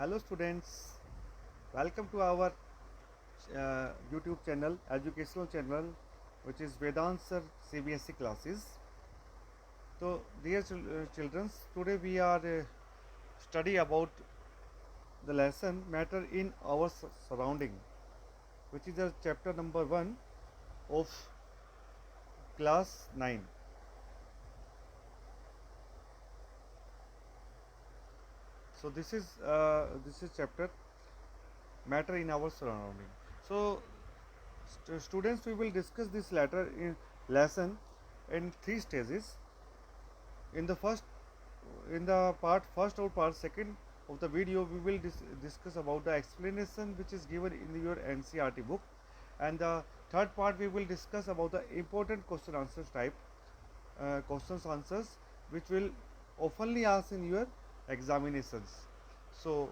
Hello students, welcome to our YouTube channel, educational channel, which is Vedant Sir CBSE classes. So dear children, today we are study about the lesson matter in our surrounding, which is the chapter number 1 of class 9. So this is chapter matter in our surrounding. So students, we will discuss this latter in lesson in 3 stages. In the first, in the part first or part second of the video, we will discuss about the explanation which is given in your NCERT book, and the third part we will discuss about the important question answers type, questions answers which will oftenly asked in your examinations. So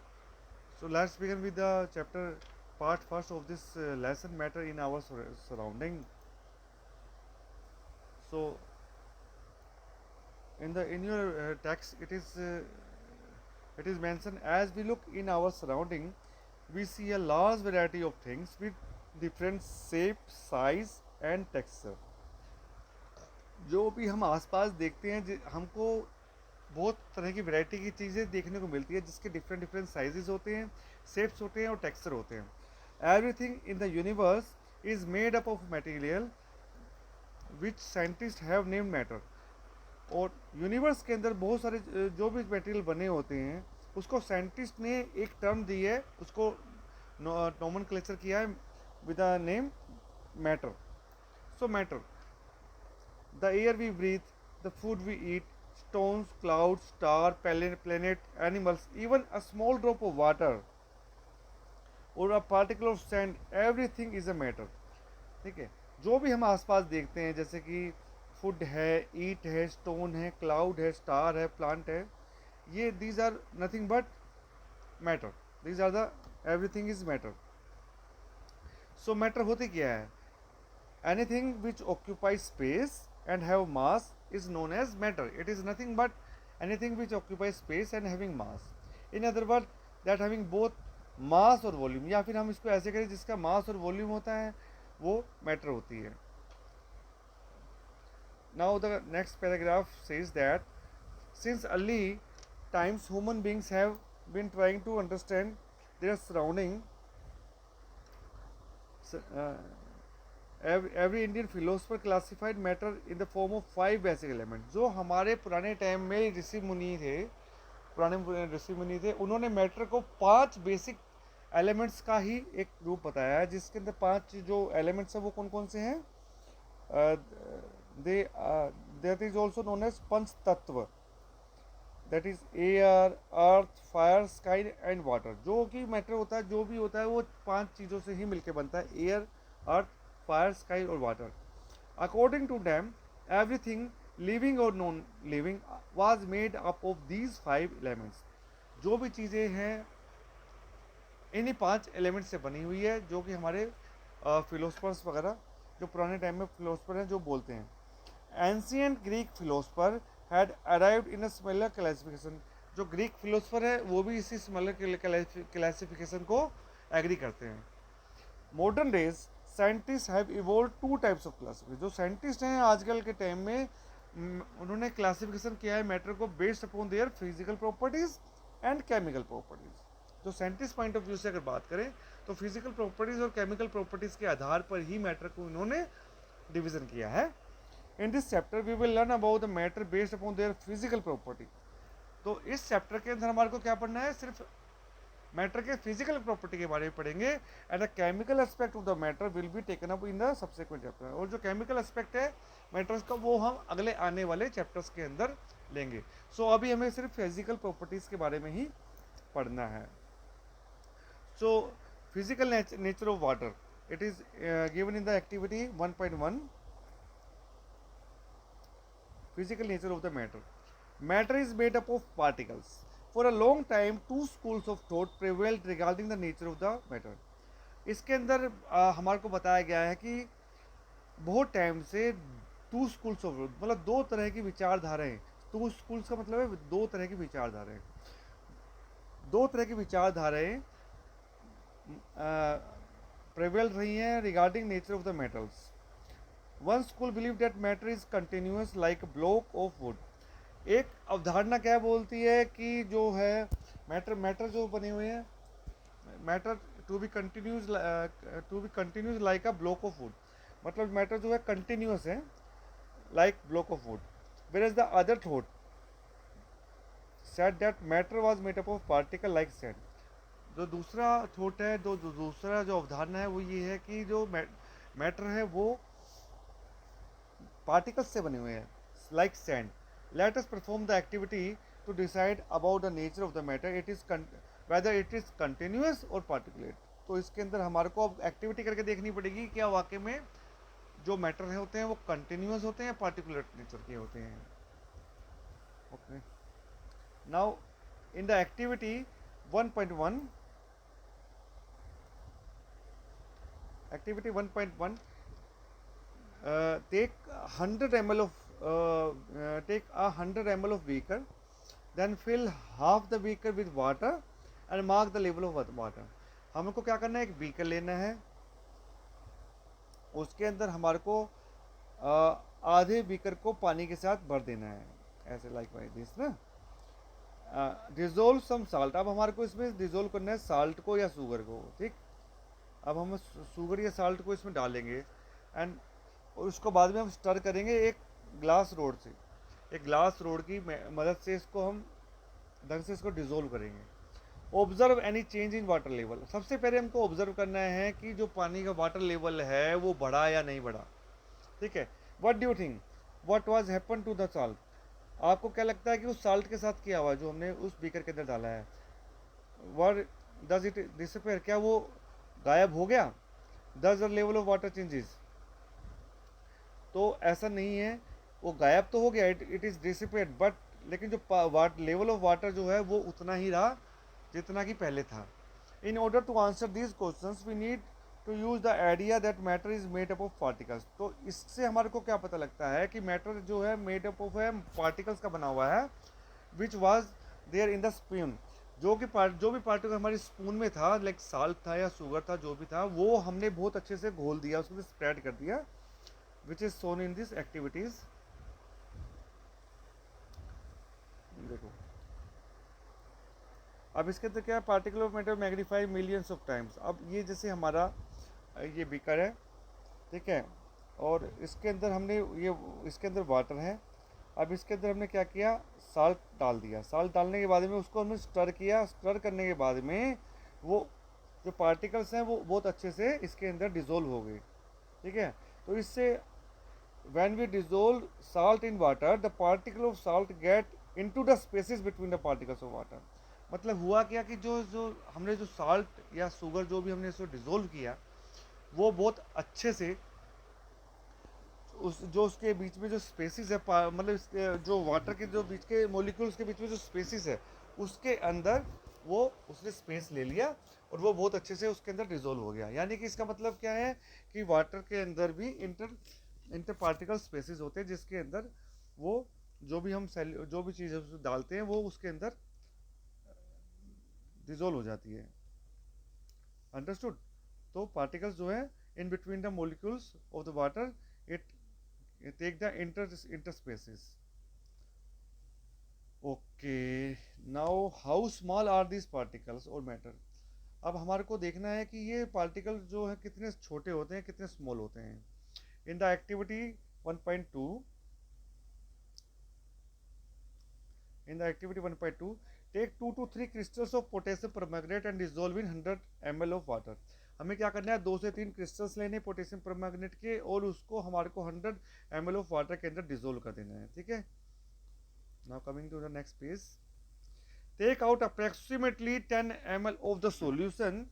so let's begin with the chapter part first of this lesson matter in our surrounding. So in your text it is mentioned, as we look in our surrounding we see a large variety of things with different shape, size and texture. जो भी हम आसपास देखते हैं हमको बहुत तरह की वैरायटी की चीज़ें देखने को मिलती है, जिसके डिफरेंट डिफरेंट साइजेस होते हैं, शेप्स होते हैं और टेक्सचर होते हैं. Everything in the universe is made up of material which scientist have named matter. और यूनिवर्स के अंदर बहुत सारे जो भी मटेरियल बने होते हैं उसको साइंटिस्ट ने एक टर्म दी है, उसको नोमेनक्लेचर किया है with the name matter. So matter, the air we breathe, the food we eat, stones, clouds, star, planet, animals, even a small drop of water or a particle of sand, everything is a matter. ठीक है, जो भी हम आसपास देखते हैं जैसे कि फूड है, ईट है, स्टोन है, क्लाउड है, स्टार है, प्लांट है, ये these are nothing but matter. These are the everything is matter. So matter होती क्या है? Anything which occupy space and have mass is known as matter. It is nothing but anything which occupies space and having mass. In other words, that having both mass और volume, या फिर हम इसको ऐसे करें जिसका mass और volume होता है वो matter होती है. Now the next paragraph says that since early times human beings have been trying to understand their surrounding. uh, every Indian philosopher classified matter in the form of 5 basic elements. जो हमारे पुराने time में ऋषि मुनि थे उन्होंने matter को 5 basic elements का ही एक रूप बताया है, जिसके अंदर 5 जो एलिमेंट्स हैं वो कौन कौन से हैं? That is also known as पंच तत्व. That is air, earth, fire, sky and water. जो कि मैटर होता है, जो भी होता है वो 5 चीज़ों से ही मिलकर बनता है: एयर, अर्थ, फायर, स्काई और water. According to them everything living और non living was made up of these 5 elements. जो भी चीज़ें हैं इन्हीं 5 एलिमेंट से बनी हुई है, जो कि हमारे फिलोसफर्स वगैरह जो पुराने टाइम में फिलोसफर हैं जो बोलते हैं. Ancient Greek philosopher had arrived in a similar classification. जो ग्रीक फिलोसफर है वो भी इसी सिमिलर क्लासिफिकेशन को एग्री करते हैं. Modern days scientist have evolve 2 types of classification. जो साइंटिस्ट हैं आजकल के टाइम में उन्होंने क्लासिफिकेशन किया है मैटर को based upon their physical properties and chemical properties. जो साइंटिस्ट पॉइंट ऑफ व्यू से अगर बात करें तो फिजिकल प्रॉपर्टीज और केमिकल प्रॉपर्टीज के आधार पर ही मैटर को इन्होंने डिवीजन किया है. In this chapter we will learn about the matter based upon their physical property. तो इस चैप्टर के अंदर हमारे को क्या पढ़ना है? सिर्फ मैटर के फिजिकल प्रॉपर्टी के बारे में पढ़ेंगे, and the chemical aspect of the matter will be taken up in the subsequent chapter. और जो केमिकल एस्पेक्ट है मैटर्स का वो हम अगले आने वाले चैप्टर्स के अंदर लेंगे. सो अभी हमें सिर्फ फिजिकल प्रॉपर्टीज के बारे में ही पढ़ना है. So physical nature of water, it is given in the activity 1.1. Physical nature of the matter. Matter is made up of particles. For a long time, 2 schools of thought prevailed regarding the nature of the matter. इसके अंदर हमारे को बताया गया है कि बहुत time से 2 schools of thought, मतलब 2 तरह की विचारधाराएं. 2 schools का मतलब है 2 तरह की विचारधाराएं. दो तरह की विचारधाराएं प्रेवेल रही हैं regarding nature of the metals. One school believe that matter is continuous like block of would. एक अवधारणा क्या बोलती है कि जो है मैटर मैटर जो बने हुए हैं, matter to be continuous like a block of wood, मतलब मैटर जो है कंटिन्यूस है like block of wood. Where is the other thought said that matter was made up of particle like sand. जो दूसरा थॉट है, जो दूसरा जो अवधारणा है वो ये है कि जो मैटर है वो पार्टिकल्स से बने हुए हैं like sand. Let us perform the activity to decide about the nature of the matter, it is whether it is continuous or particulate. तो इसके अंदर हमारे को अब एक्टिविटी करके देखनी पड़ेगी क्या वाकई में जो मैटर है होते हैं वो कंटिन्यूस होते हैं, पार्टिकुलेट नेचर के होते हैं। Okay, now in the activity 1.1, activity 1.1, take 100 ml of take a 100 ml of beaker, then fill half the beaker with water and mark the level of water। हमको क्या करना है, एक बीकर लेना है, उसके अंदर हमारे को आधे बीकर को पानी के साथ भर देना है, ऐसे लाइक वाइज दिस ना। डिजोल्व सम साल्ट, अब हमारे को इसमें डिजोल्व करना है साल्ट को या शुगर को, ठीक। अब हम शुगर या साल्ट को इसमें डालेंगे एंड और उसको बाद में हम स्टर करेंगे एक ग्लास रोड से, एक ग्लास रोड की मदद से इसको हम ढंग से इसको डिजोल्व करेंगे। Observe any change in water level, सबसे पहले हमको ऑब्जर्व करना है कि जो पानी का वाटर लेवल है वो बढ़ा या नहीं बढ़ा, ठीक है। What do you think what was happen to the salt, आपको क्या लगता है कि उस साल्ट के साथ क्या हुआ जो हमने उस बीकर के अंदर डाला है। व्हाट डज इट डिसअपीयर, क्या वो गायब हो गया। Does the level of water changes, तो ऐसा नहीं है, वो गायब तो हो गया, इट इज डिसिपेट, बट लेकिन जो लेवल ऑफ वाटर जो है वो उतना ही रहा जितना कि पहले था। In order to answer these questions we need to use the idea that matter is made up of particles. तो इससे हमारे को क्या पता लगता है कि मैटर जो है मेड अप ऑफ है पार्टिकल्स का बना हुआ है, which was there in the spoon, जो भी पार्टिकल हमारी स्पून में था, लाइक साल्ट था या शुगर था, जो भी था वो हमने बहुत अच्छे से घोल दिया, उसको स्प्रेड कर दिया, which is shown in this activities। देखो अब इसके अंदर क्या है, particle of matter magnify millions of times. अब ये जैसे हमारा ये बीकर है, ठीक है, और इसके अंदर हमने ये इसके अंदर वाटर है। अब इसके अंदर हमने क्या किया, साल्ट डाल दिया, साल्ट डालने के बाद में उसको हमने स्टर किया, स्टर करने के बाद में वो जो पार्टिकल्स हैं वो बहुत अच्छे से इसके अंदर डिजोल्व हो गए, ठीक है। तो इससे when we dissolve salt in water the particle of salt get into the spaces between the particles of water। मतलब हुआ क्या कि जो जो हमने जो साल्ट या शुगर जो भी हमने इसको डिजोल्व किया वो बहुत अच्छे से उस जो उसके बीच में जो स्पेसिस है, मतलब जो वाटर के जो बीच के मॉलिक्यूल्स के बीच में जो स्पेसिस है उसके अंदर वो उसने स्पेस ले लिया और वो बहुत अच्छे से उसके अंदर डिजोल्व हो गया। यानी कि इसका मतलब क्या है कि वाटर के अंदर भी इंटर पार्टिकल स्पेसिस होते हैं जिसके अंदर वो जो भी हम जो भी चीज़ डालते हैं वो उसके अंदर डिजोल्व हो जाती है। अंडरस्टूड। तो पार्टिकल्स जो है in between the molecules of the water it take the interspaces. Okay, now how small are this particles और मैटर। अब हमारे को देखना है कि ये पार्टिकल जो है कितने छोटे होते हैं, कितने स्मॉल होते हैं। In the activity 1.2, in the activity 1.2 take 2 to 3 crystals of potassium permanganate and dissolve in 100 ml of water। हमें क्या करना है, 2 से 3 क्रिस्टल्स लेने पोटेशियम परमैंगनेट के और उसको हमारे को 100 ml ऑफ वाटर के अंदर डिसोल्व कर देना है, ठीक है। Now coming to the next page, take out approximately 10 ml of the solution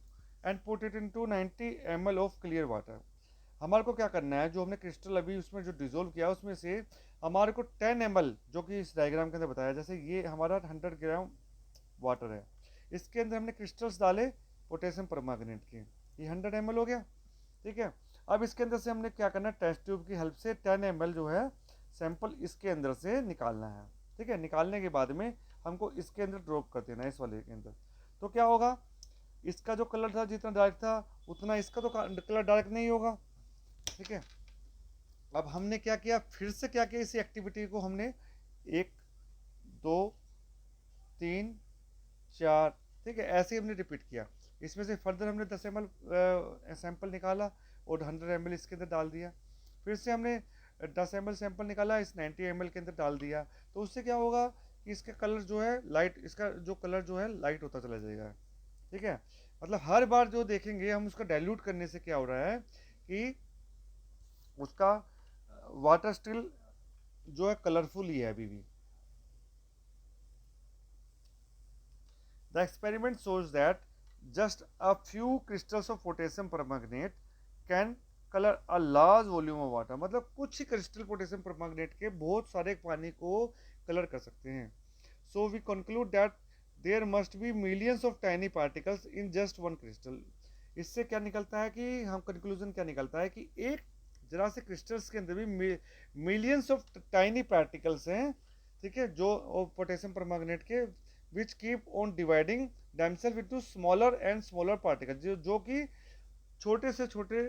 and put it into 90 ml of clear water. हमारे को क्या करना है, जो हमने क्रिस्टल अभी उसमें जो डिसोल्व किया उसमें से हमारे को 10 ml, जो कि इस डायग्राम के अंदर बताया, जैसे ये हमारा 100 ग्राम वाटर है, इसके अंदर हमने क्रिस्टल्स डाले पोटेशियम परमैंगनेट के, ये 100 ml हो गया, ठीक है। अब इसके अंदर से हमने क्या करना है, टेस्ट ट्यूब की हेल्प से 10 ml जो है सैंपल इसके अंदर से निकालना है, ठीक है। निकालने के बाद में हमको इसके अंदर ड्रॉप कर देना है, इस वाले के अंदर। तो क्या होगा, इसका जो कलर था जितना डार्क था उतना इसका तो कलर डार्क नहीं होगा। ठीक है, अब हमने क्या किया, फिर से क्या किया, इसी एक्टिविटी को हमने 1 2 3 4, ठीक है, ऐसे ही हमने रिपीट किया। इसमें से फर्दर हमने 10 ml सैंपल निकाला और 100 ml इसके अंदर डाल दिया। फिर से हमने 10 ml सैंपल निकाला, इस 90 ml के अंदर डाल दिया। तो उससे क्या होगा कि इसका कलर जो है लाइट, इसका जो कलर जो है लाइट होता चला जाएगा। ठीक है, मतलब हर बार जो देखेंगे हम उसका डाइल्यूट करने से क्या हो रहा है कि उसका वाटर स्टिल जो है कलरफुल ही है अभी भी। The experiment shows that just a few crystals of potassium permanganate can color a large volume of water। मतलब कुछ ही क्रिस्टल पोटेशियम परमैंगनेट के बहुत सारे पानी को कलर कर सकते हैं। So we conclude that there must be millions of tiny particles in just one crystal। इससे क्या निकलता है कि हम कंक्लूजन क्या निकलता है कि एक जरा से क्रिस्टल्स के अंदर भी मिलियंस ऑफ टाइनी पार्टिकल्स हैं, ठीक है, जो पोटेशियम परमैंगनेट के which keep on dividing themselves into smaller and smaller particles, जो कि छोटे से छोटे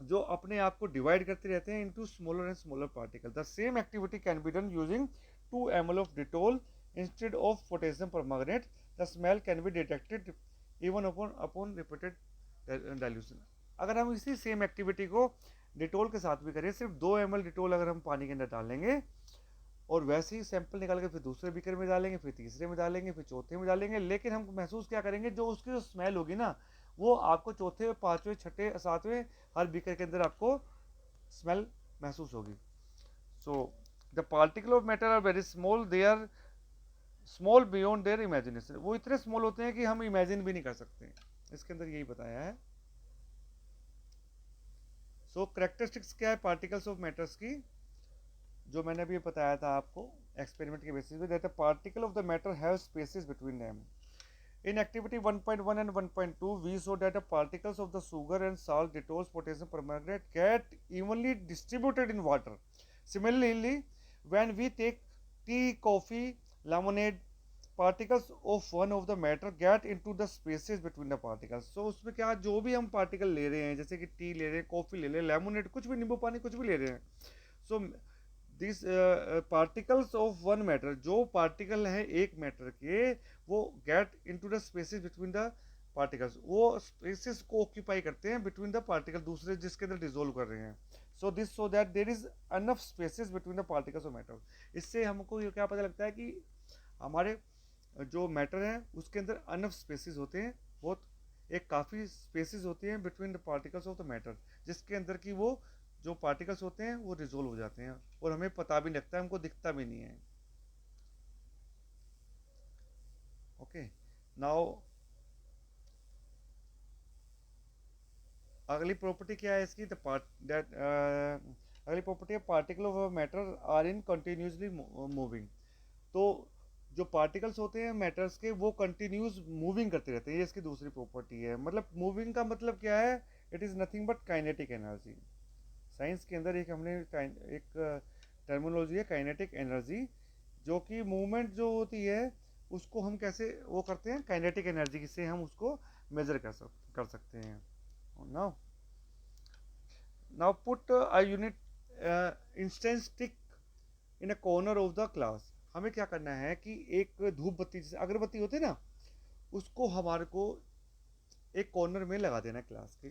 जो अपने आप को डिवाइड करते रहते हैं into smaller and smaller particle. The same activity can be done using 2 ml of Dettol instead of potassium permanganate. The smell can be detected even upon repeated dilution. अगर हम इसी सेम एक्टिविटी को Dettol के साथ भी करें, सिर्फ 2 ml Dettol अगर हम पानी के अंदर डालेंगे और वैसे ही सैंपल निकाल के फिर दूसरे बीकर में डालेंगे, फिर तीसरे में डालेंगे, फिर चौथे में डालेंगे, लेकिन हम महसूस क्या करेंगे, जो उसकी जो स्मेल होगी ना वो आपको चौथे, पांचवें, छठे, सातवें हर बीकर के अंदर आपको स्मेल महसूस होगी। So the particle of matter are very small, they are small beyond their imagination. वो इतने स्मॉल होते हैं कि हम इमेजिन भी नहीं कर सकते। इसके अंदर यही बताया है। सो कैरेक्टरिस्टिक्स क्या है पार्टिकल्स ऑफ मैटर्स की, जो मैंने अभी बताया था आपको एक्सपेरिमेंट के बेसिस पे, that the particle of the matter have spaces between them. In activity 1.1 and 1.2, we saw that the particles of the sugar and salt, detols, potassium permanganate get evenly distributed in water. Similarly, when we take tea, coffee, lemonade, particles of one of the matter get into the spaces between the particles। So उसमें क्या, जो भी हम particle ले रहे हैं, जैसे कि टी ले रहे हैं, कॉफी ले रहे हैं, लेमोनेड, कुछ भी, नींबू पानी, कुछ भी ले रहे हैं, so this particles of one matter, जो पार्टिकल है एक मैटर के, वो get into the spaces between the particles, वो स्पेसेस को ऑक्यूपाई करते हैं बिटवीन द पार्टिकल दूसरे जिसके अंदर डिसोल्व कर रहे हैं। So this so that there is enough spaces between the particles of matter. इससे हमको ये क्या पता लगता है कि हमारे जो मैटर है उसके अंदर अनफ स्पेसेस होते हैं, बहुत एक काफ़ी स्पेसेस होते हैं between the particles of the matter, जिसके अंदर की वो जो पार्टिकल्स होते हैं वो रिजोल्व हो जाते हैं और हमें पता भी नहीं लगता है, हमको दिखता भी नहीं है। ओके, नाउ अगली प्रॉपर्टी क्या है इसकी, द पार्ट दैट अगली प्रॉपर्टी है particle of matter are in continuously moving. तो जो पार्टिकल्स होते हैं मैटर्स के वो कंटिन्यूस मूविंग करते रहते हैं, ये इसकी दूसरी प्रॉपर्टी है। मतलब मूविंग का मतलब क्या है, it is nothing but kinetic energy. Science के अंदर एक हमने एक टर्मिनोलॉजी है काइनेटिक एनर्जी, जो कि मूवमेंट जो होती है उसको हम कैसे वो करते हैं, काइनेटिक एनर्जी से हम उसको मेजर कर सकते हैं। Now now put a unit instance tick in a corner of the class. हमें क्या करना है कि एक धूप बत्ती जैसे अगरबत्ती होती है ना, उसको हमारे को एक कॉर्नर में लगा देना है क्लास के।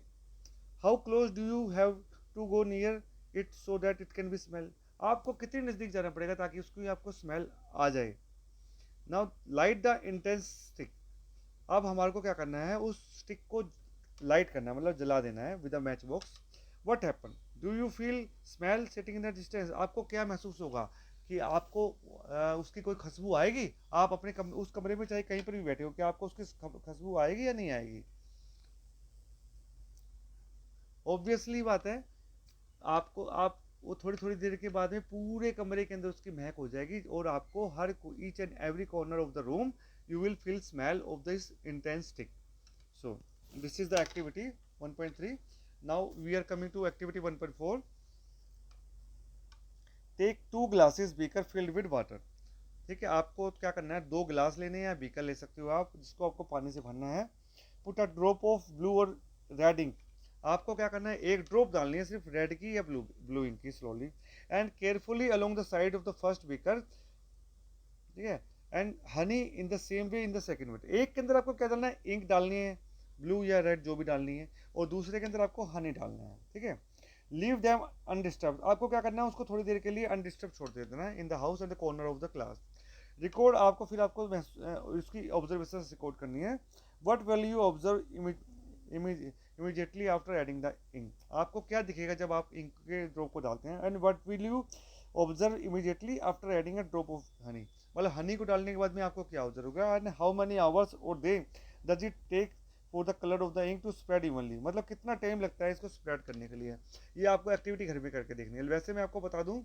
How close do you have to go near it so that it can be smell. आपको कितने नज़दीक जाना पड़ेगा ताकि उसकी आपको स्मेल आ जाए। Now light the intense stick. अब हमारे को क्या करना है, उस स्टिक को लाइट करना है, मतलब जला देना है with a match box. What happen, do you feel smell sitting in the distance. आपको क्या महसूस होगा कि आपको उसकी कोई खुशबू आएगी। आप अपने उस कमरे में चाहे कहीं पर भी बैठे हो, क्या आपको उसकी खुशबू आएगी या नहीं आएगी। ऑब्वियसली बात है, आपको आप वो थोड़ी थोड़ी देर के बाद में पूरे कमरे के अंदर उसकी महक हो जाएगी और आपको हर each and every corner of the room you will feel smell of this intense stick. So this is the activity 1.3. Now we are coming to activity 1.4. Take 2 glasses beaker filled with water. ठीक है, आपको क्या करना है, 2 गिलास लेने हैं या बीकर ले सकते हो आप, जिसको आपको पानी से भरना है। Put a drop of blue और रेड इंक, आपको क्या करना है, एक ड्रॉप डालनी है सिर्फ रेड की या ब्लू ब्लू इंक की, slowly and carefully along the side of the first beaker, ठीक है, and honey in the same way in the second beaker. एक के अंदर आपको क्या डालना है, इंक डालनी है, ब्लू या रेड जो भी डालनी है, और दूसरे के अंदर आपको हनी डालना है, ठीक है। लीव देम अनडिस्टर्ब, आपको क्या करना है, उसको थोड़ी देर के लिए अनडिस्टर्ब छोड़ देना है in the house and the corner of the class. Record आपको फिर आपको उसकी ऑब्जर्वेशन रिकॉर्ड करनी है। What will you observe immediately after adding the ink, आपको क्या दिखेगा जब आप इंक के ड्रॉप को डालते हैं। And what will you observe immediately after adding a drop of honey, मतलब हनी को डालने के बाद में आपको क्या ऑब्जर्व होगा। And how many hours or day does it take for the colour of the ink to spread evenly, मतलब कितना टाइम लगता है इसको स्प्रेड करने के लिए। ये आपको एक्टिविटी घर में करके देखनी है। वैसे मैं आपको बता दूं,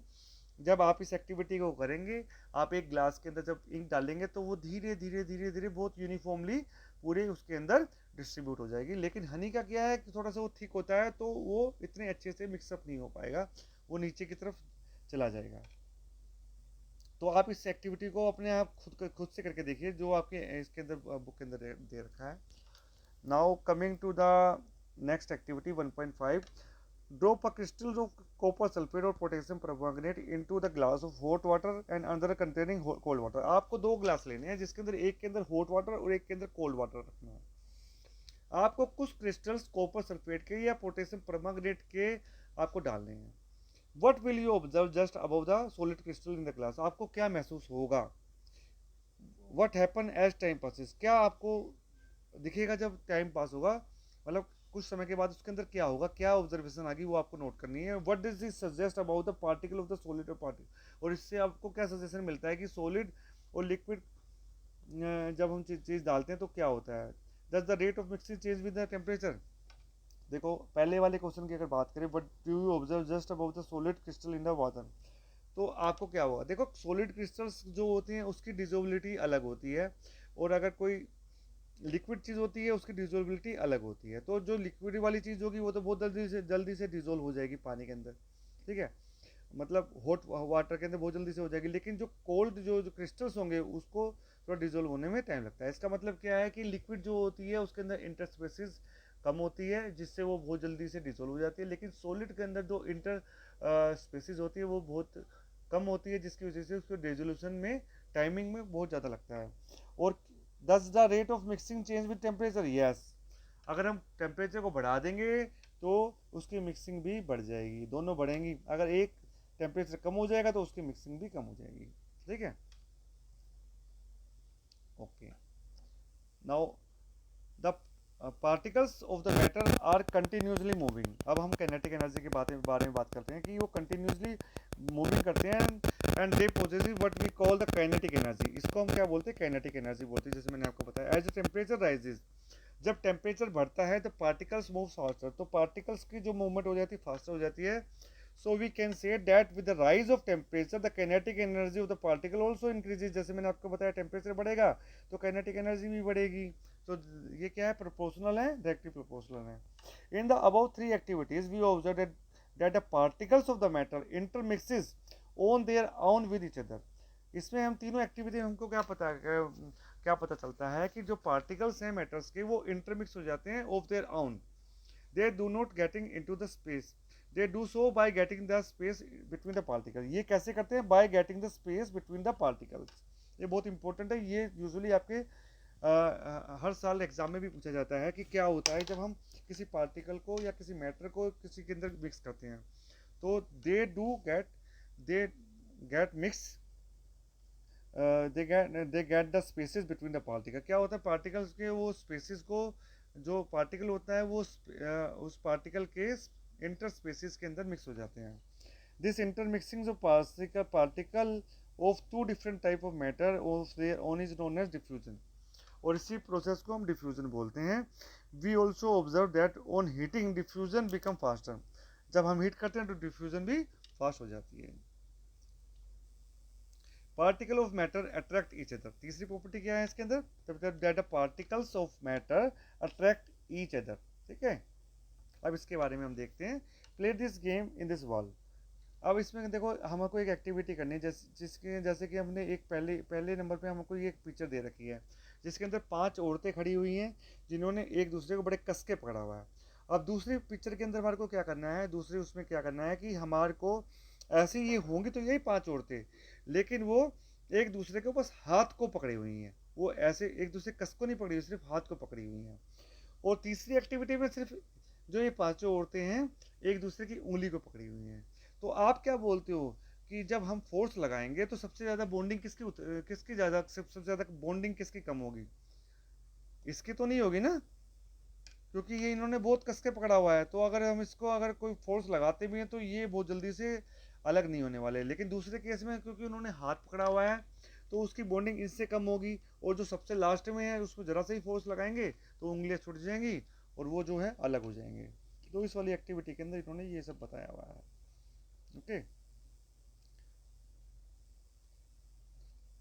जब आप इस एक्टिविटी को करेंगे, आप एक ग्लास के अंदर जब इंक डालेंगे तो वो धीरे धीरे धीरे धीरे बहुत यूनिफॉर्मली पूरे उसके अंदर डिस्ट्रीब्यूट हो जाएगी। लेकिन हनी का क्या है कि थोड़ा सा वो थिक होता है, तो वो इतने अच्छे से मिक्सअप नहीं हो पाएगा, वो नीचे की तरफ चला जाएगा। तो आप इस एक्टिविटी को अपने आप खुद से करके देखिए, जो आपके इसके अंदर बुक के अंदर दे रखा है। Now coming to the next activity 1.5, drop a crystal of copper sulfate और potassium permanganate into the glass of hot water and another containing cold water। आपको 2 ग्लास लेने हैं, जिसके अंदर एक के अंदर हॉट वाटर और एक के अंदर कोल्ड वाटर रखना है। आपको कुछ क्रिस्टल्स कॉपर सल्फेट के या पोटेशियम परमांगनेट के आपको डालने हैं। What will you observe just above the solid crystal in the glass, आपको क्या महसूस होगा। What happen as time passes, क्या आपको दिखेगा जब टाइम पास होगा, मतलब कुछ समय के बाद उसके अंदर क्या होगा, क्या ऑब्जर्वेशन आ गई, वो आपको नोट करनी है। What does this suggest about the particle of the solid और पार्टिकल, और इससे आपको क्या सजेशन मिलता है कि सॉलिड और लिक्विड जब हम चीज़ डालते हैं तो क्या होता है। Does the rate of mixing change with the temperature, देखो पहले वाले क्वेश्चन की अगर बात करें, what do you observe just about the solid crystal in the water, तो आपको क्या होगा। देखो सॉलिड क्रिस्टल्स जो होती हैं उसकी डिजोबिलिटी अलग होती है, और अगर कोई लिक्विड चीज़ होती है उसकी डिजोल्बिलिटी अलग होती है। तो जो लिक्विड वाली चीज़ होगी वो तो बहुत जल्दी से डिजोल्व हो जाएगी पानी के अंदर, ठीक है, मतलब हॉट वाटर के अंदर बहुत जल्दी से हो जाएगी। लेकिन जो कोल्ड जो क्रिस्टल्स होंगे उसको थोड़ा डिजोल्व होने में टाइम लगता है। इसका मतलब क्या है कि लिक्विड जो होती है उसके अंदर इंटरस्पेसिस कम होती है, जिससे वो बहुत जल्दी से डिजोल्व हो जाती है। लेकिन सॉलिड के अंदर जो इंटर स्पेसिस होती है वो बहुत कम होती है, जिसकी वजह से उसको डिजोल्यूशन में टाइमिंग में बहुत ज़्यादा लगता है। और दस the rate of mixing change with temperature, yes, अगर हम टेम्परेचर को बढ़ा देंगे तो उसकी मिक्सिंग भी बढ़ जाएगी, दोनों बढ़ेंगी। अगर एक टेम्परेचर कम हो जाएगा तो उसकी मिक्सिंग भी कम हो जाएगी, ठीक है। Okay, now the particles of the matter are continuously moving, अब हम काइनेटिक एनर्जी के बारे में बात करते हैं कि वो कंटिन्यूसली मूविंग करते हैं and they possess what we call the kinetic energy, इसको हम क्या बोलते हैं, काइनेटिक एनर्जी बोलते हैं। जैसे मैंने आपको बताया, एज द टेम्परेचर राइजेस, जब टेम्परेचर बढ़ता है तो पार्टिकल्स मूव फास्टर, तो पार्टिकल्स की जो मूवमेंट हो जाती है फास्टर हो जाती है। So we can say that with the rise of temperature the kinetic energy of the particle also increases, जैसे मैंने आपको बताया टेम्परेचर बढ़ेगा तो काइनेटिक एनर्जी भी बढ़ेगी। तो ये क्या है, प्रोपोर्शनल है, डायरेक्टली प्रोपोर्शनल है। In the above 3 activities we observe that the particles of the matter intermixes on their own with each other, इसमें हम तीनों एक्टिविटी हमको क्या पता चलता है कि जो पार्टिकल्स हैं मैटर्स के वो इंटरमिक्स हो जाते हैं of their own, they do not getting into the space, they do so by getting the space between the particle, ये कैसे करते हैं, by getting the space between the particles. ये बहुत इंपॉर्टेंट है, ये यूजुअली आपके हर साल एग्जाम में भी पूछा जाता है कि क्या होता है जब हम किसी पार्टिकल को या किसी मैटर को किसी के अंदर मिक्स करते हैं। तो they get mix they get the spaces between the particle, क्या होता है पार्टिकल्स के वो स्पेसिस को, जो पार्टिकल होता है वो उस पार्टिकल के इंटर स्पेसिस के अंदर मिक्स हो जाते हैं। दिस इंटरमिक्सिंग जो particle of 2 different type of matter of their own is known as diffusion, और इसी प्रोसेस को हम डिफ्यूजन बोलते हैं। We also observe that on heating diffusion become faster, जब हम हीट करते हैं तो डिफ्यूजन भी फास्ट हो जाती है। Particle of matter attract each other, तीसरी प्रॉपर्टी क्या है इसके अंदर, that the particles of matter attract each other, ठीक है। अब इसके बारे में हम देखते हैं। Play this game in this wall, अब इसमें देखो हमको एक एक्टिविटी करनी है, जैसे कि हमने एक पहले पहले नंबर पे हमको ये एक पिक्चर दे रखी है जिसके अंदर 5 औरतें खड़ी हुई हैं जिन्होंने एक दूसरे को बड़े कस के पकड़ा हुआ है। अब दूसरी पिक्चर के अंदर हमारे को क्या करना है, दूसरी उसमें क्या करना है कि हमारे को ऐसी ये होंगी तो यही 5 औरतें, लेकिन वो एक दूसरे के बस हाथ को पकड़ी हुई हैं, वो ऐसे एक दूसरे कस को नहीं पकड़ी हुई, सिर्फ हाथ को पकड़ी हुई हैं। और तीसरी एक्टिविटी में सिर्फ जो ये 5 औरतें हैं एक दूसरे की उंगली को पकड़ी हुई हैं। तो आप क्या बोलते हो कि जब हम फोर्स लगाएंगे तो सबसे ज़्यादा बॉन्डिंग किसकी ज़्यादा, सबसे ज़्यादा बॉन्डिंग किसकी कम होगी? इसकी तो नहीं होगी ना, क्योंकि ये इन्होंने बहुत कस के पकड़ा हुआ है। तो अगर हम इसको अगर कोई फोर्स लगाते भी हैं तो ये बहुत जल्दी से अलग नहीं होने वाले। लेकिन दूसरे केस में क्योंकि उन्होंने हाथ पकड़ा हुआ है तो उसकी बॉन्डिंग इससे कम होगी, और जो सबसे लास्ट में है उसको ज़रा से ही फोर्स लगाएंगे तो उंगलियां छूट जाएंगी और वो जो है अलग हो जाएंगे। तो इस वाली एक्टिविटी के अंदर इन्होंने ये सब बताया हुआ है। ओके,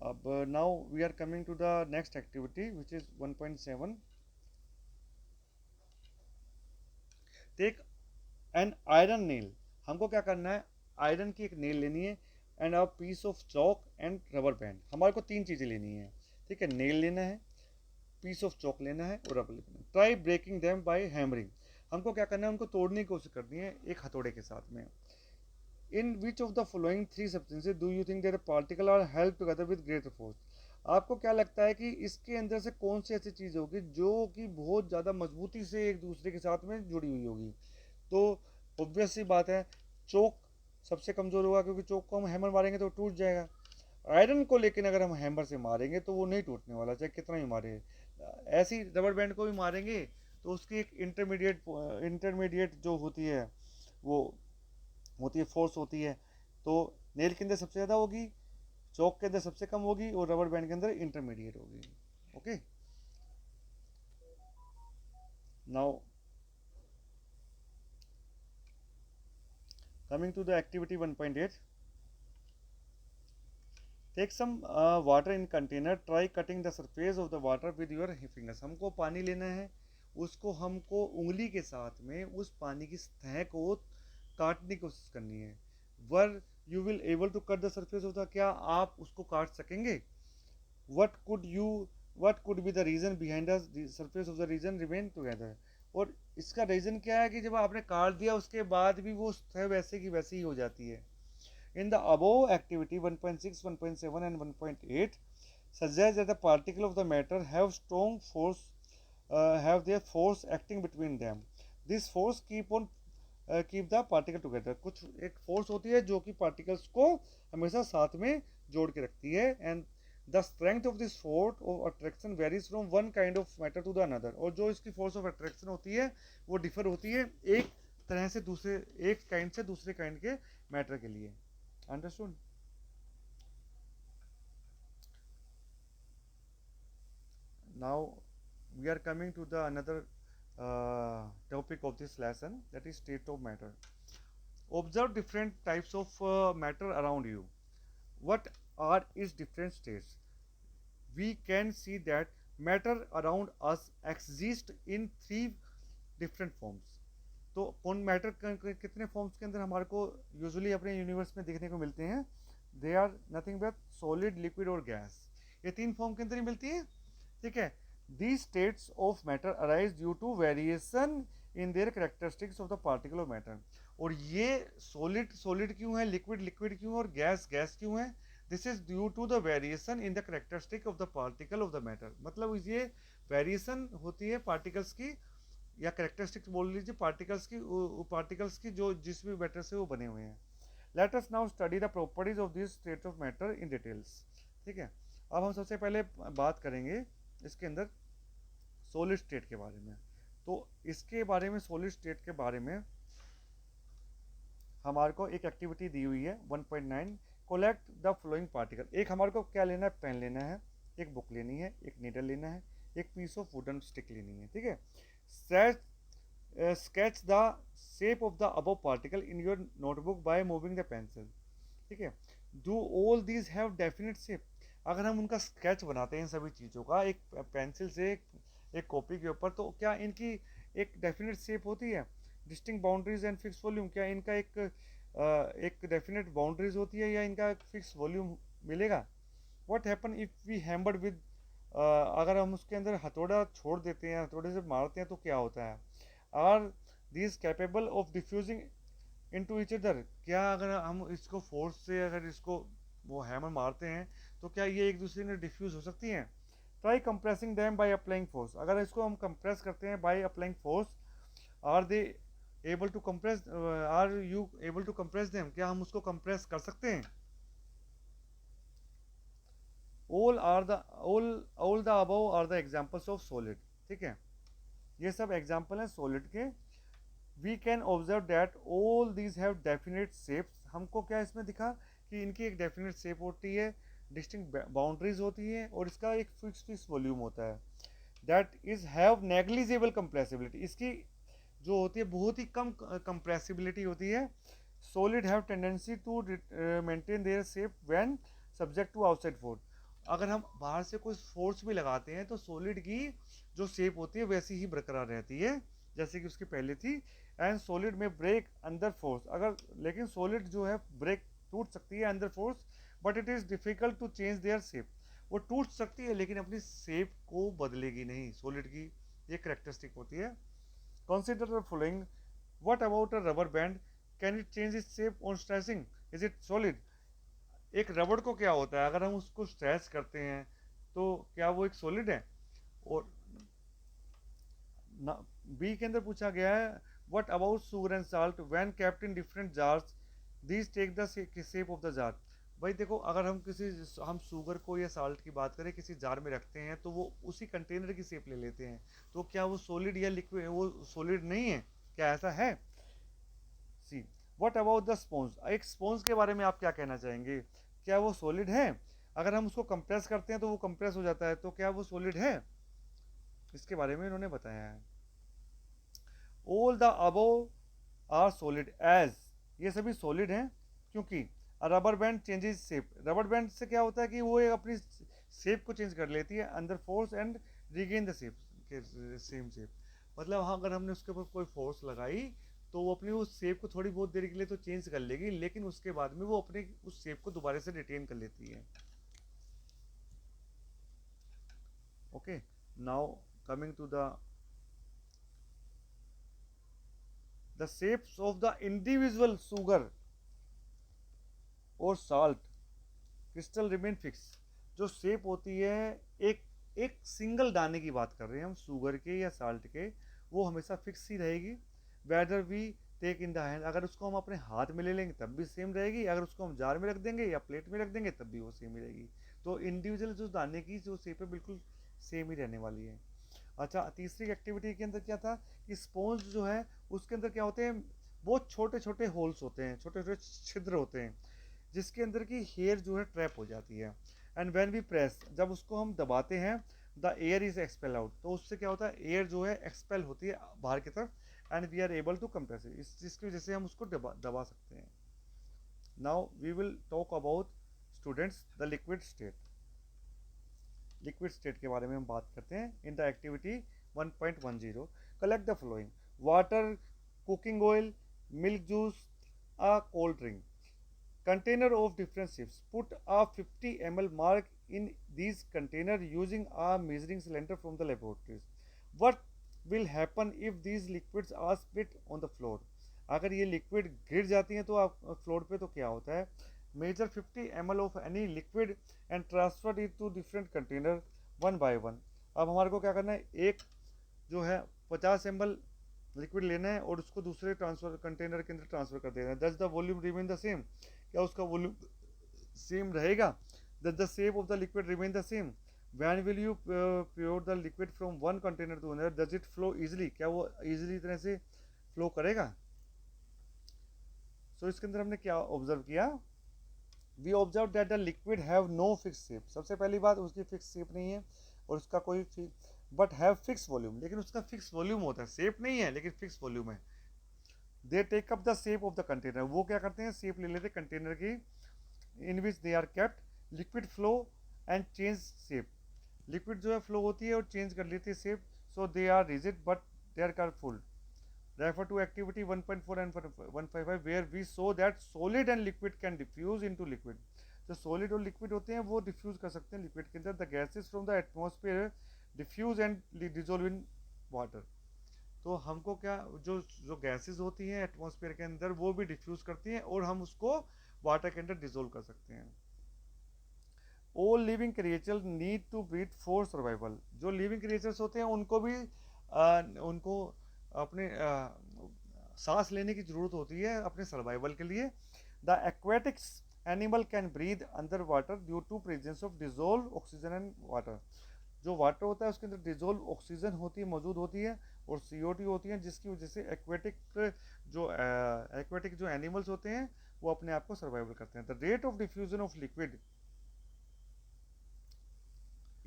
अब now we are coming to the next activity which is 1.7। Take an iron nail. हमको क्या करना है, आयरन की एक नेल लेनी है and a piece of chalk and rubber band. हमारे को 3 चीज़ें लेनी है, ठीक है। नेल लेना है, पीस ऑफ चौक लेना है और रबर लेना है। Try breaking them by hammering. हमको क्या करना है, उनको तोड़ने की कोशिश करनी है एक हथौड़े के साथ में। In which of the following 3 substances do you think that particle are held together with greater force. आपको क्या लगता है कि इसके अंदर से कौन सी ऐसी चीज़ होगी जो कि बहुत ज़्यादा मजबूती से एक दूसरे के साथ में जुड़ी हुई होगी? तो ऑब्वियस सी बात है, चौक सबसे कमज़ोर होगा क्योंकि चौक को हम हैमर मारेंगे तो टूट जाएगा। आयरन को लेकिन अगर हम हैमर से मारेंगे तो वो नहीं टूटने वाला, चाहे कितना ही मारे। ऐसी रबर बैंड को भी मारेंगे तो उसकी एक इंटरमीडिएट जो होती है वो होती है, फोर्स होती है। तो नेल के अंदर सबसे ज़्यादा होगी, चौक के अंदर सबसे कम होगी और रबर बैंड के अंदर इंटरमीडिएट होगी। Okay, now coming to the activity 1.8। Take some water in container, try cutting the surface of the water with your fingers. हमको पानी लेना है, उसको हमको उंगली के साथ में उस पानी की सतह को काटने की कोशिश करनी है। Were you will able to cut the surface of the, क्या आप उसको काट सकेंगे? What could you what could be the reason behind the surface of the reason remain together. और इसका रीजन क्या है कि जब आपने काट दिया उसके बाद भी वो सतह वैसे की वैसी ही हो जाती है। In the above activity 1.6, 1.7 and 1.8 suggests that the particle of the matter have strong force, have their force acting between them. This force keep the particle together. कुछ एक force होती है जो कि particles को हमेशा साथ में जोड़ के रखती है, and the strength of this force of attraction varies from one kind of matter to the another. और जो इसकी force of attraction होती है वो differ होती है एक तरह से दूसरे, एक kind से दूसरे kind के matter के लिए। Understood? Now we are coming to the another topic of this lesson, that is state of matter. Observe different types of matter around you. What are its different states? We can see that matter around us exists in 3 different forms. तो कौन matter कितने forms के अंदर हमारे को usually अपने universe में देखने को मिलते हैं? They are nothing but solid, liquid और गैस। ये 3 फॉर्म के अंदर ही मिलती है, ठीक है। These states of matter arise due to variation in their characteristics of the particle of matter. और ये सॉलिड सॉलिड क्यों है, लिक्विड लिक्विड क्यों और गैस गैस क्यों है? This is due to the variation in the characteristic of the particle of the matter. मतलब ये वेरिएशन होती है पार्टिकल्स की, या करेक्टरिस्टिक्स बोल लीजिए पार्टिकल्स की जो जिस भी मैटर से वो बने हुए हैं। Let us now study the properties of this state of matter in details, ठीक है। अब हम सबसे पहले बात करेंगे इसके अंदर सॉलिड स्टेट के बारे में। तो इसके बारे में, सॉलिड स्टेट के बारे में हमारे को एक एक्टिविटी दी हुई है 1.9। Collect the flowing particle. एक हमारे को क्या लेना है, पेन लेना है, एक बुक लेनी है, एक नीडल लेना है, एक पीस ऑफ वुडन स्टिक लेनी है, ठीक है। Sketch the shape of the above particle in your notebook by moving the pencil, ठीक है। Do all these have definite shape. अगर हम उनका स्केच बनाते हैं सभी चीज़ों का एक पेंसिल से एक कॉपी के ऊपर, तो क्या इनकी एक डेफिनेट शेप होती है? Distinct boundaries and fix volume, क्या इनका एक एक डेफिनेट बाउंड्रीज होती है या इनका एक फिक्स वॉल्यूम मिलेगा? What happen if we hammered with, अगर हम उसके अंदर हथौड़ा छोड़ देते हैं, हथौड़े से मारते हैं तो क्या होता है? Are these capable of diffusing into each other, क्या अगर हम इसको फोर्स से अगर इसको वो हैमर मारते हैं तो क्या ये एक दूसरे में डिफ्यूज हो सकती हैं? Try compressing them by applying force, अगर इसको हम कंप्रेस करते हैं by applying force, are they able to compress, are you able to compress them, क्या हम उसको कंप्रेस कर सकते हैं? All the above are the examples of solid, ठीक है, ये सब एग्जांपल हैं सॉलिड के। We can observe that all these have definite shapes, हमको क्या इसमें दिखा कि इनकी एक डेफिनेट शेप होती है, डिस्टिंक्ट बाउंड्रीज होती है और इसका एक फिक्स वॉल्यूम होता है। That is have negligible compressibility, इसकी जो होती है बहुत ही कम कंप्रेसिबिलिटी होती है। Solid have tendency to maintain their shape when subject to outside force, अगर हम बाहर से कोई फोर्स भी लगाते हैं तो सॉलिड की जो शेप होती है वैसी ही बरकरार रहती है जैसे कि उसकी पहले थी। एंड सॉलिड में ब्रेक अंडर फोर्स, अगर लेकिन सॉलिड जो है ब्रेक टूट सकती है under force, but it is difficult to change their shape, वो टूट सकती है लेकिन अपनी शेप को बदलेगी नहीं, सॉलिड की ये करेक्टरिस्टिक होती है। Consider the following, what about a rubber band, can it change its shape on stretching, is it solid? एक रबड़ को क्या होता है अगर हम उसको स्ट्रेच करते हैं तो क्या वो एक सॉलिड है? और बी के अंदर पूछा गया है what about sugar and salt when kept in different jars, these take the shape of the jar. भाई देखो, अगर हम हम शुगर को या साल्ट की बात करें किसी जार में रखते हैं तो वो उसी कंटेनर की शेप ले लेते हैं, तो क्या वो सॉलिड या लिक्विड, वो सॉलिड नहीं है, क्या ऐसा है? सी, व्हाट अबाउट द स्पॉन्ज, एक स्पॉन्ज के बारे में आप क्या कहना चाहेंगे, क्या वो सॉलिड है? अगर हम उसको कंप्रेस करते हैं तो वो कंप्रेस हो जाता है, तो क्या वो सॉलिड है? इसके बारे में इन्होंने बताया है। All the above are solid as, ये सभी सॉलिड हैं क्योंकि rubber band changes shape, rubber band से क्या होता है कि वो एक अपनी शेप को चेंज कर लेती है under force and regain the shape के सेम शेप, मतलब हाँ अगर हमने उसके ऊपर कोई फोर्स लगाई तो वो अपनी उस शेप को थोड़ी बहुत देर के लिए तो चेंज कर लेगी लेकिन उसके बाद में वो अपने उस शेप को दोबारा से रिटेन कर लेती है। Okay, now coming to the shapes of the individual sugar और साल्ट क्रिस्टल रिमेन फिक्स, जो शेप होती है एक एक सिंगल दाने की बात कर रहे हैं हम शुगर के या साल्ट के, वो हमेशा फिक्स ही रहेगी। Whether we take in the hand, अगर उसको हम अपने हाथ में ले लेंगे तब भी सेम रहेगी, अगर उसको हम जार में रख देंगे या प्लेट में रख देंगे तब भी वो सेम ही रहेगी। तो इंडिविजुअल जो दाने की जो शेप है बिल्कुल सेम ही रहने वाली है। अच्छा, तीसरी एक्टिविटी के अंदर क्या था कि स्पॉन्ज जो है उसके अंदर क्या होते हैं, बहुत छोटे छोटे होल्स होते हैं, छोटे छोटे छिद्र होते हैं जिसके अंदर की हेयर जो है ट्रैप हो जाती है। एंड व्हेन वी प्रेस, जब उसको हम दबाते हैं the air is expel out, तो उससे क्या होता है एयर जो है एक्सपेल होती है बाहर की तरफ and we are able to compress it, इस जिसकी वजह से हम उसको दबा सकते हैं। Now we will talk about students the liquid state, liquid state के बारे में हम बात करते हैं। In the activity 1.10 collect the flowing, water, cooking oil, milk juice, a cold drink, container of different shapes, put a 50 ml mark in these container using a measuring cylinder from the laboratories. What will happen if these liquids are split on the floor, अगर ये liquid गिर जाती हैं तो आप floor पे तो क्या होता है? Measure 50 ml of any liquid and transfer it to different container one by one. अब हमारे को क्या करना है, एक जो है 50 ml लिक्विड लेना है और उसको दूसरे ट्रांसफर कंटेनर के अंदर ट्रांसफर कर देना है। Does the volume remain the same, क्या उसका वॉल्यूम सेम रहेगा? Does the shape of the liquid remain the same? When will you pour the liquid from one container to another, does it flow easily, क्या वो easily तरह से flow करेगा? सो इसके अंदर हमने क्या ऑब्जर्व किया, we observe that the liquid have no fix shape, सबसे पहली बात उसकी फिक्स शेप नहीं है और उसका कोई बट हैव फिक्स वॉल्यूम, लेकिन उसका फिक्स वॉल्यूम होता है, शेप नहीं है लेकिन फिक्स वॉल्यूम है। They take up the shape of the container, वो क्या करते हैं शेप ले लेते कंटेनर की, in which they are kept, liquid flow and change shape, liquid जो है फ्लो होती है और चेंज कर लेती है shape, so they are rigid but they are colourful, Refer to activity 1.4 and 155 where we saw that solid and liquid can diffuse into liquid. जो solid और liquid होते हैं वो diffuse कर सकते हैं liquid के अंदर. The gases from the atmosphere diffuse and dissolve in water. तो हमको क्या जो जो गैसेस होती हैं एटमॉस्फेयर के अंदर वो भी डिफ्यूज करती हैं और हम उसको वाटर के अंदर डिसोल्व कर सकते हैं. All living creature need to breathe for survival. जो लिविंग क्रिएचर्स होते हैं उनको भी उनको अपने सांस लेने की जरूरत होती है अपने सर्वाइवल के लिए. The aquatics animal can breathe under water due to presence of dissolve oxygen and water. जो वाटर होता है उसके अंदर डिजोल्व ऑक्सीजन होती है मौजूद होती है और CO2 होती है जिसकी वजह से एक्वेटिक जो एनिमल्स होते हैं वो अपने आप को सर्वाइवल करते हैं. The rate of diffusion of liquid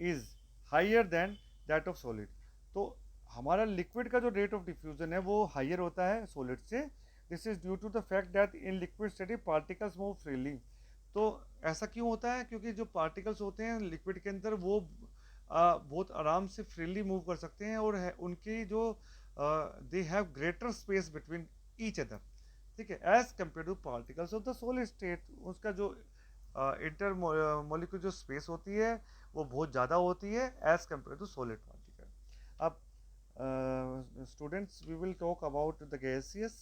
is higher than that of solid. तो हमारा लिक्विड का जो रेट ऑफ डिफ्यूजन है वो हायर होता है सॉलिड से. This is due to the fact that in liquid state particles move freely. तो ऐसा क्यों होता है क्योंकि जो पार्टिकल्स होते हैं लिक्विड के अंदर वो बहुत आराम से फ्रीली मूव कर सकते हैं और उनकी जो they have greater space between each other. ठीक है, as compare to particles of the solid state. उसका जो इंटर मॉलिक्यूल जो स्पेस होती है वो बहुत ज़्यादा होती है as compare to solid particle. अब students we will talk about the gaseous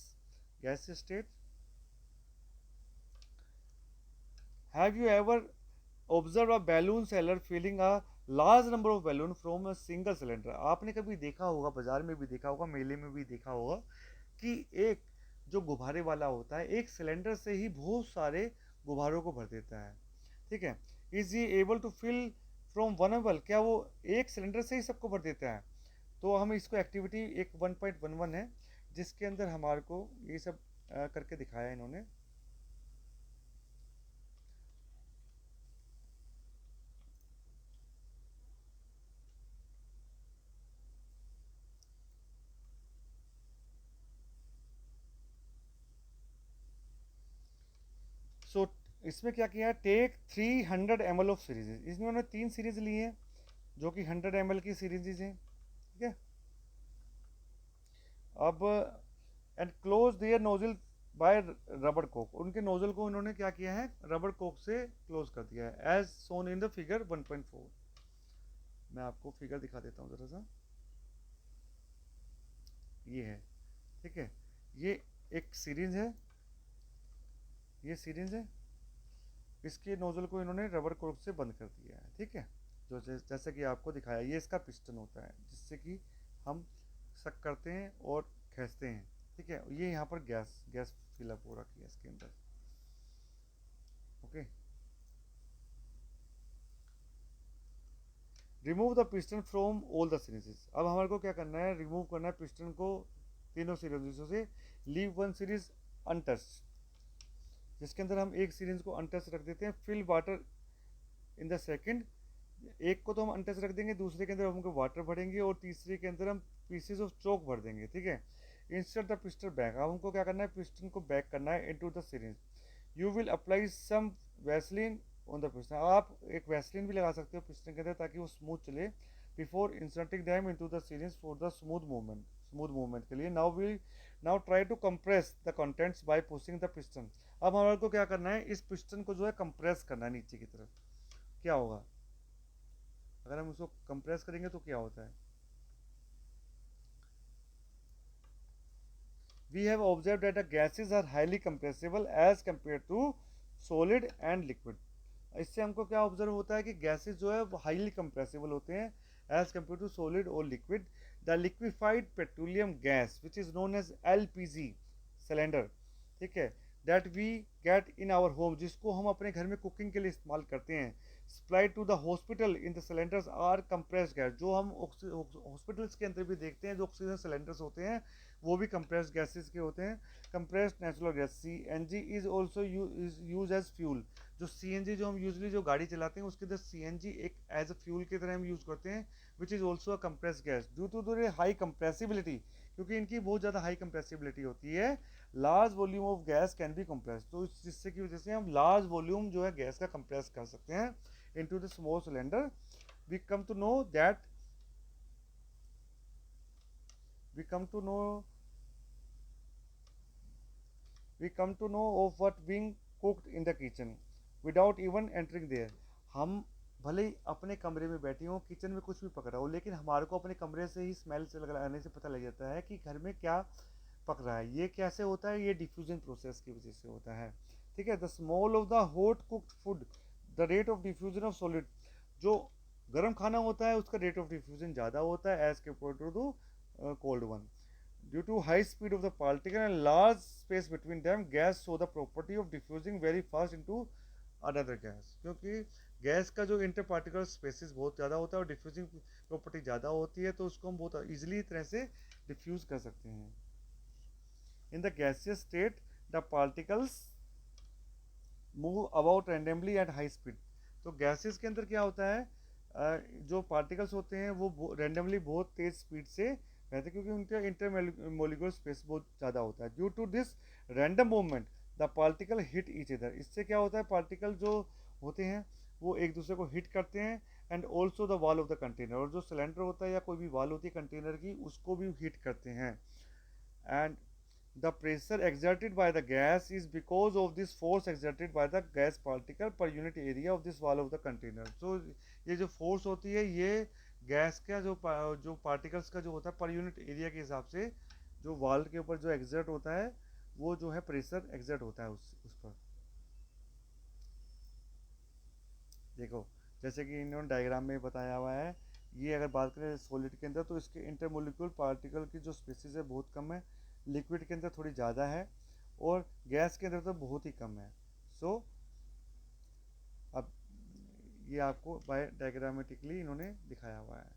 state. Have you ever observe a balloon seller filling a large number of balloon from a single cylinder. आपने कभी देखा होगा, बाजार में भी देखा होगा, मेले में भी देखा होगा कि एक जो गुब्बारे वाला होता है एक सिलेंडर से ही बहुत सारे गुब्बारों को भर देता है. ठीक है, is he able to fill from one able. क्या वो एक सिलेंडर से ही सबको भर देता है? तो हम इसको एक्टिविटी एक 1.11 है जिसके अंदर हमारे को ये सब करके दिखाया इन्होंने. सो इसमें क्या किया है, टेक 300 ml ऑफ सीरीज. इसमें उन्होंने 3 सीरीज ली हैं जो कि 100 ml की सीरीज हैं. ठीक है, अब and close their nozzle by rubber कोक. उनके नोजल को उन्होंने क्या किया है, रबर कोक से क्लोज कर दिया है as shown in the figure 1.4. मैं आपको फिगर दिखा देता हूँ जरा सा. ये है, ठीक है, ये एक सीरीज है, ये सीरीज है. इसके नोजल को इन्होंने रबर कोक से बंद कर दिया है. ठीक है, जो जैसे कि आपको दिखाया, ये इसका पिस्टन होता है जिससे कि हम सक करते हैं और खींचते हैं. ठीक है, ये यहाँ पर गैस फिलअप हो रखी है इसके अंदर. Okay, remove the piston from all the सीरीजेस. अब हमारे को क्या करना है, रिमूव करना है पिस्टन को तीनों सीरीजों से. लीव वन सीरीज अनटच्ड, जिसके अंदर हम एक सीरीज को अनटच रख देते हैं. Fill water in the second, एक को तो हम अनटच रख देंगे, दूसरे के अंदर हमको वाटर भरेंगे और तीसरे के अंदर हम पीसेस ऑफ चौक भर देंगे. ठीक है, इंसर्ट द पिस्टन बैक. अब हमको क्या करना है, पिस्टन को बैक करना है into the syringe. You will apply some vaseline on the piston. आप एक वैसलीन भी लगा सकते हो पिस्टन के अंदर ताकि वो स्मूथ चले. Before inserting them into the syringe for the smooth movement के लिए. Now try to compress the contents by pushing the piston. अब हमारे को क्या करना है, इस पिस्टन को जो है कंप्रेस करना है नीचे की तरफ. क्या होगा अगर हम उसको कंप्रेस करेंगे तो क्या होता है, we have observed that the gases are highly compressible as compared to solid and liquid. इससे हमको क्या ऑब्जर्व होता है कि गैसेस जो है वो हाईली कंप्रेसिबल होते हैं एज कम्पेयर टू सॉलिड और liquid. The liquefied petroleum gas which is known as LPG cylinder, ठीक है, that we get in our home, जिसको हम अपने घर में कुकिंग के लिए इस्तेमाल करते हैं. Supplied to the hospital in the cylinders are compressed gas. जो हम हॉस्पिटल्स के अंदर भी देखते हैं जो ऑक्सीजन सिलेंडर्स होते हैं वो भी कंप्रेस्ड गैसेस के होते हैं. Compressed natural gas CNG is also use as fuel. जो CNG जो हम यूजली जो गाड़ी चलाते हैं उसके अंदर CNG एक एज अ फ्यूल की तरह हम यूज करते हैं, which is also a compressed gas due to the high compressibility. क्योंकि इनकी बहुत ज़्यादा हाई कंप्रेसिबिलिटी होती है. Large volume of gas can be compress. तो जिससे की वजह से हम लार्ज वॉल्यूम जो है गैस का कंप्रेस कर सकते हैं into the small cylinder. We come to know that we come to know of what being cooked in the kitchen without even entering there. हम भले ही अपने कमरे में बैठे हों, किचन में कुछ भी पक रहा हो, लेकिन हमारे को अपने कमरे से ही स्मेल से लगाने से पता लग जाता है कि घर में क्या पक रहा है। ये कैसे होता है? ये डिफ्यूजन प्रोसेस की वजह से होता है। ठीक है, the small of the hot cooked food, the rate of diffusion of solid, जो गर्म खाना होता है उसका रेट ऑफ डिफ्यूजन ज़्यादा होता है as compare to the cold one. Due to high speed of the particle and large space between them, gas show the property of diffusing very fast into another gas. क्योंकि gas का जो inter particle spaces बहुत ज़्यादा होता है और diffusing property ज़्यादा होती है, तो उसको हम बहुत ईजिली तरह से डिफ्यूज़ कर सकते हैं। In the gaseous state, the particles move about randomly at high speed। तो गैसेस के अंदर क्या होता है, जो पार्टिकल्स होते हैं वो रैंडमली बहुत तेज स्पीड से रहते हैं, क्योंकि उनका इंटरमोलिकुलर स्पेस बहुत ज़्यादा होता है। Due to this random movement the particle hit each other. इससे क्या होता है, पार्टिकल जो होते हैं वो एक दूसरे को हिट करते हैं। And also the wall of the container, और जो सिलेंडर होता है या कोई भी वॉल होती है कंटेनर की, उसको भी हिट करते हैं। And the pressure exerted by the gas is because of this force exerted by the gas particle per unit area of this wall of the container। so ये जो force होती है, ये गैस का जो particles का जो होता है पर यूनिट एरिया के हिसाब से जो वॉल के ऊपर जो exert होता है, वो जो है प्रेशर exert होता है उस पर। देखो, जैसे कि इन्होंने डायग्राम में बताया हुआ है, ये अगर बात करें सॉलिड के अंदर तो इसके इंटरमोलिक्यूल पार्टिकल की जो स्पेसिस है बहुत कम है, लिक्विड के अंदर थोड़ी ज़्यादा है, और गैस के अंदर तो बहुत ही कम है। सो अब ये आपको बाय डायग्रामेटिकली इन्होंने दिखाया हुआ है।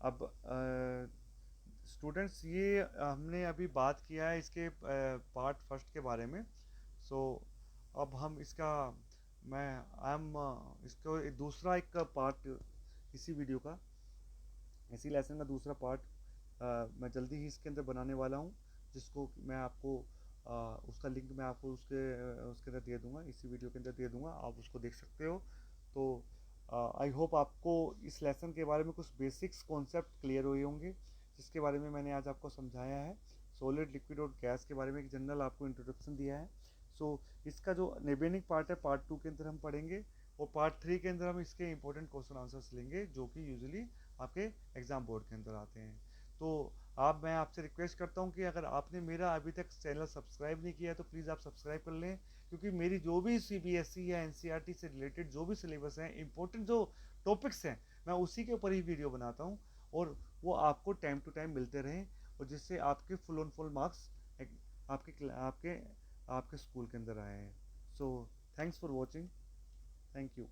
अब स्टूडेंट्स, ये हमने अभी बात किया है इसके पार्ट फर्स्ट के बारे में। सो अब हम इसका मैं आई एम इसको दूसरा एक पार्ट इसी वीडियो का, इसी लेसन का दूसरा पार्ट मैं जल्दी ही इसके अंदर बनाने वाला हूँ, जिसको मैं आपको उसका लिंक मैं आपको उसके अंदर दे दूँगा, इसी वीडियो के अंदर दे दूँगा, आप उसको देख सकते हो। तो आई होप आपको इस लेसन के बारे में कुछ बेसिक्स कॉन्सेप्ट क्लियर हुए होंगे, जिसके बारे में मैंने आज आपको समझाया है। सॉलिड, लिक्विड और गैस के बारे में एक जनरल आपको इंट्रोडक्शन दिया है। सो इसका जो रिमेनिंग पार्ट है पार्ट 2 के अंदर हम पढ़ेंगे, और पार्ट 3 के अंदर हम इसके इंपॉर्टेंट क्वेश्चन आंसर्स लेंगे, जो कि यूजुअली आपके एग्जाम बोर्ड के अंदर आते हैं। तो मैं आपसे रिक्वेस्ट करता हूँ कि अगर आपने मेरा अभी तक चैनल सब्सक्राइब नहीं किया है तो प्लीज़ आप सब्सक्राइब कर लें, क्योंकि मेरी जो भी सीबीएसई या एनसीईआरटी से रिलेटेड जो भी सिलेबस हैं, इंपॉर्टेंट जो टॉपिक्स हैं, मैं उसी के ऊपर ही वीडियो बनाता हूँ, और वो आपको टाइम टू टाइम मिलते रहें, और जिससे आपके फुल ऑन फुल मार्क्स आपके आपके आपके स्कूल के अंदर आए हैं। So thanks for watching, thank you.